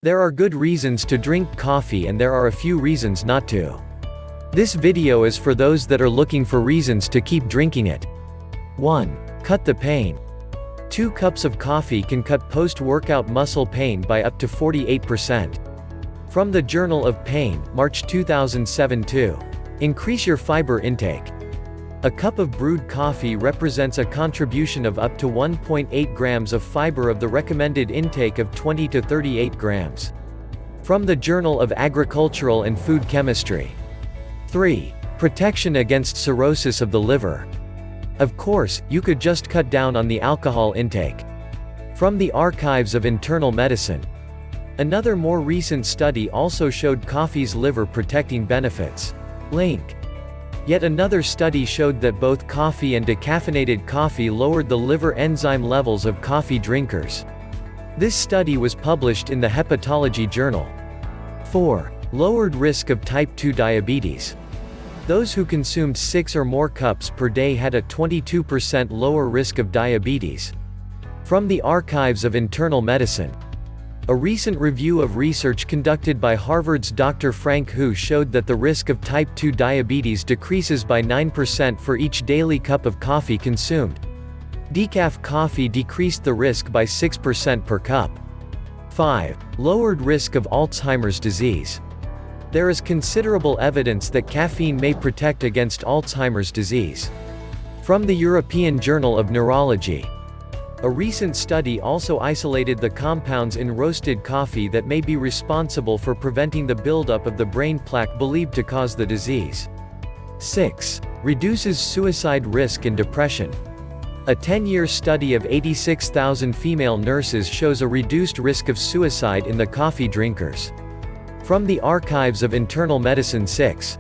There are good reasons to drink coffee and there are a few reasons not to. This video is for those that are looking for reasons to keep drinking it. 1. Cut the pain. 2 cups of coffee can cut post-workout muscle pain by up to 48%. From the Journal of Pain, March 2007. 2. Increase your fiber intake. A cup of brewed coffee represents a contribution of up to 1.8 grams of fiber of the recommended intake of 20 to 38 grams. From the Journal of Agricultural and Food Chemistry. 3. Protection against cirrhosis of the liver. Of course, you could just cut down on the alcohol intake. From the Archives of Internal Medicine. Another more recent study also showed coffee's liver protecting benefits. Link. Yet another study showed that both coffee and decaffeinated coffee lowered the liver enzyme levels of coffee drinkers. This study was published in the Hepatology Journal. 4. Lowered risk of type 2 diabetes. Those who consumed 6 or more cups per day had a 22% lower risk of diabetes. From the Archives of Internal Medicine. A recent review of research conducted by Harvard's Dr. Frank Hu showed that the risk of type 2 diabetes decreases by 9% for each daily cup of coffee consumed. Decaf coffee decreased the risk by 6% per cup. 5. Lowered risk of Alzheimer's disease. There is considerable evidence that caffeine may protect against Alzheimer's disease. From the European Journal of Neurology. A recent study also isolated the compounds in roasted coffee that may be responsible for preventing the buildup of the brain plaque believed to cause the disease. 6. Reduces suicide risk and depression. A 10-year study of 86,000 female nurses shows a reduced risk of suicide in the coffee drinkers. From the Archives of Internal Medicine. 6.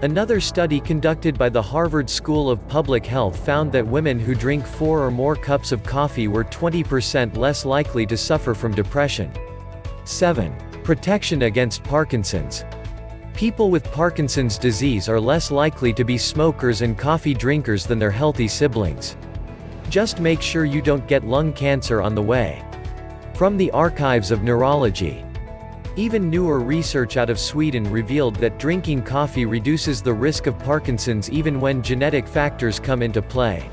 Another study conducted by the Harvard School of Public Health found that women who drink 4 or more cups of coffee were 20% less likely to suffer from depression. 7. Protection against Parkinson's. People with Parkinson's disease are less likely to be smokers and coffee drinkers than their healthy siblings. Just make sure you don't get lung cancer on the way. From the Archives of Neurology. Even newer research out of Sweden revealed that drinking coffee reduces the risk of Parkinson's even when genetic factors come into play.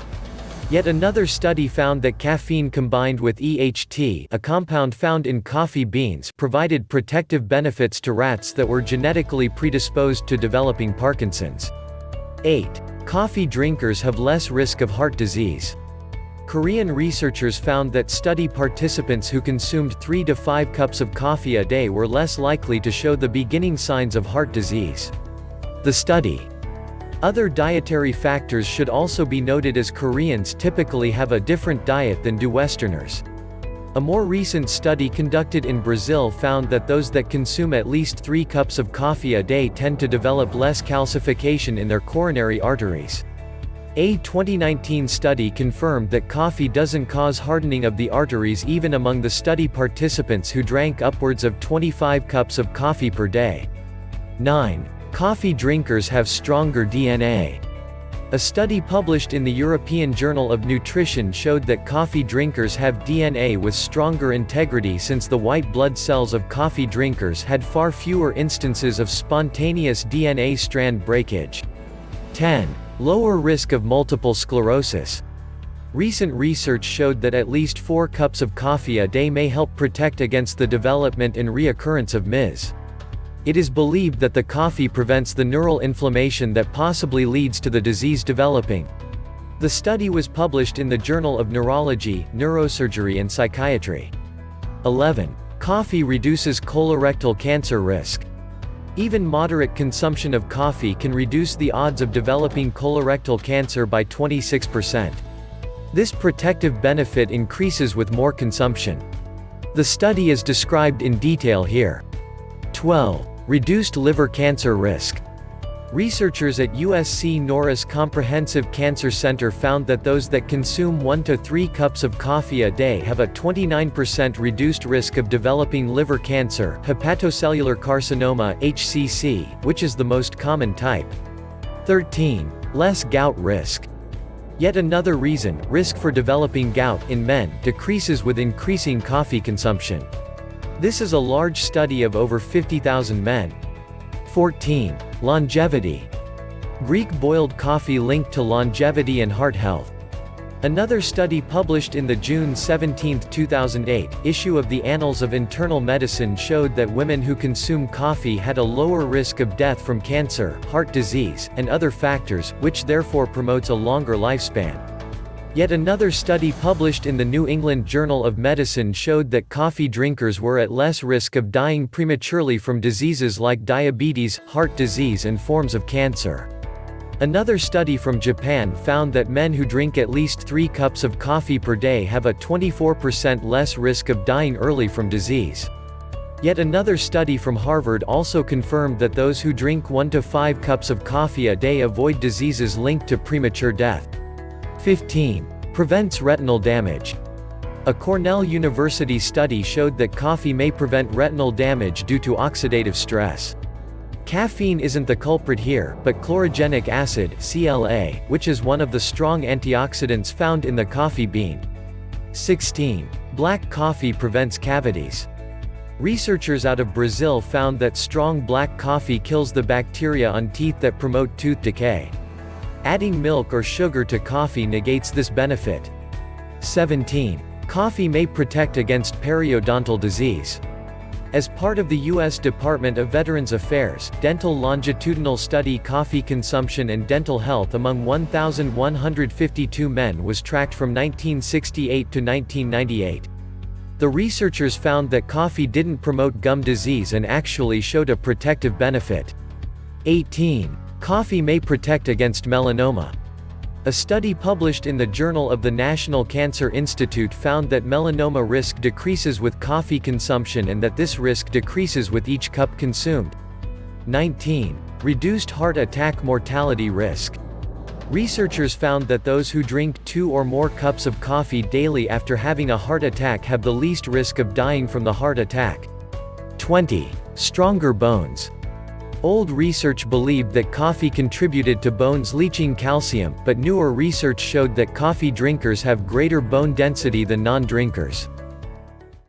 Yet another study found that caffeine combined with EHT, a compound found in coffee beans, provided protective benefits to rats that were genetically predisposed to developing Parkinson's. 8. Coffee drinkers have less risk of heart disease. Korean researchers found that study participants who consumed 3 to 5 cups of coffee a day were less likely to show the beginning signs of heart disease. The study. Other dietary factors should also be noted as Koreans typically have a different diet than do Westerners. A more recent study conducted in Brazil found that those that consume at least 3 cups of coffee a day tend to develop less calcification in their coronary arteries. A 2019 study confirmed that coffee doesn't cause hardening of the arteries even among the study participants who drank upwards of 25 cups of coffee per day. 9. Coffee drinkers have stronger DNA. A study published in the European Journal of Nutrition showed that coffee drinkers have DNA with stronger integrity since the white blood cells of coffee drinkers had far fewer instances of spontaneous DNA strand breakage. 10. Lower risk of multiple sclerosis. Recent research showed that at least 4 cups of coffee a day may help protect against the development and reoccurrence of MS. It is believed that the coffee prevents the neural inflammation that possibly leads to the disease developing. The study was published in the Journal of Neurology, Neurosurgery and Psychiatry. 11. Coffee reduces colorectal cancer risk. Even moderate consumption of coffee can reduce the odds of developing colorectal cancer by 26%. This protective benefit increases with more consumption. The study is described in detail here. 12. Reduced liver cancer risk. Researchers at USC Norris Comprehensive Cancer Center found that those that consume 1 to 3 cups of coffee a day have a 29% reduced risk of developing liver cancer, hepatocellular carcinoma (HCC), which is the most common type. 13. Less gout risk. Yet another reason, risk for developing gout in men decreases with increasing coffee consumption. This is a large study of over 50,000 men. 14. Longevity. Greek boiled coffee linked to longevity and heart health. Another study published in the June 17, 2008, issue of the Annals of Internal Medicine showed that women who consume coffee had a lower risk of death from cancer, heart disease, and other factors, which therefore promotes a longer lifespan. Yet another study published in the New England Journal of Medicine showed that coffee drinkers were at less risk of dying prematurely from diseases like diabetes, heart disease, and forms of cancer. Another study from Japan found that men who drink at least 3 cups of coffee per day have a 24% less risk of dying early from disease. Yet another study from Harvard also confirmed that those who drink 1 to 5 cups of coffee a day avoid diseases linked to premature death. 15. Prevents retinal damage. A Cornell University study showed that coffee may prevent retinal damage due to oxidative stress. Caffeine isn't the culprit here, but chlorogenic acid, CLA, which is one of the strong antioxidants found in the coffee bean. 16. Black coffee prevents cavities. Researchers out of Brazil found that strong black coffee kills the bacteria on teeth that promote tooth decay. Adding milk or sugar to coffee negates this benefit. 17. Coffee may protect against periodontal disease. As part of the U.S. Department of Veterans Affairs, dental longitudinal study coffee consumption and dental health among 1,152 men was tracked from 1968 to 1998. The researchers found that coffee didn't promote gum disease and actually showed a protective benefit. 18. Coffee may protect against melanoma. A study published in the Journal of the National Cancer Institute found that melanoma risk decreases with coffee consumption and that this risk decreases with each cup consumed. 19. Reduced heart attack mortality risk. Researchers found that those who drink 2 or more cups of coffee daily after having a heart attack have the least risk of dying from the heart attack. 20. Stronger bones. Old research believed that coffee contributed to bones leaching calcium, but newer research showed that coffee drinkers have greater bone density than non-drinkers.